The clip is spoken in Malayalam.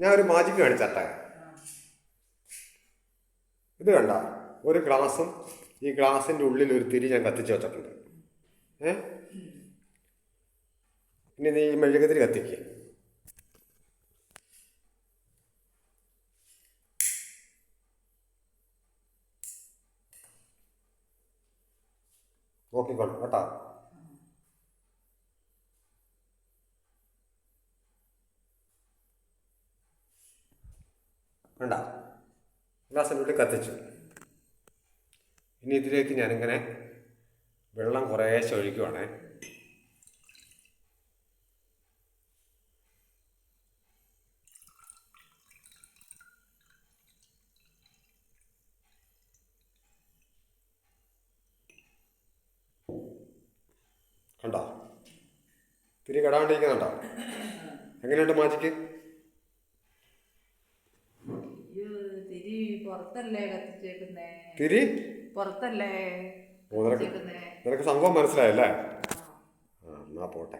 ഞാൻ ഒരു മാജിക് കാണിച്ചാട്ടെ. ഇത് കണ്ട, ഒരു ഗ്ലാസും ഈ ഗ്ലാസിൻ്റെ ഉള്ളിൽ ഒരു തിരി ഞാൻ കത്തിച്ച് വെച്ചിട്ടുണ്ട്. ഇനി നീ ഈ മെഴുകുതിരി കത്തിക്കുക. നോക്കിക്കോളൂ കേട്ടോ. വേണ്ട, ഗ്ലാസിൻ്റെ ഉള്ളിൽ കത്തിച്ചു. ഇനി ഇതിലേക്ക് ഞാനിങ്ങനെ വെള്ളം കുറേശ്ശെ ഒഴിക്കുവാണേ. കണ്ടോ, തിരി കെടാണ്ടിരിക്കുന്നുണ്ടോ? എങ്ങനെയുണ്ട് മാജിക്ക്? തിരി പുറത്തല്ലേ? നിനക്ക് സംഭവം മനസ്സിലായല്ലേ? എന്നാ പോട്ടെ.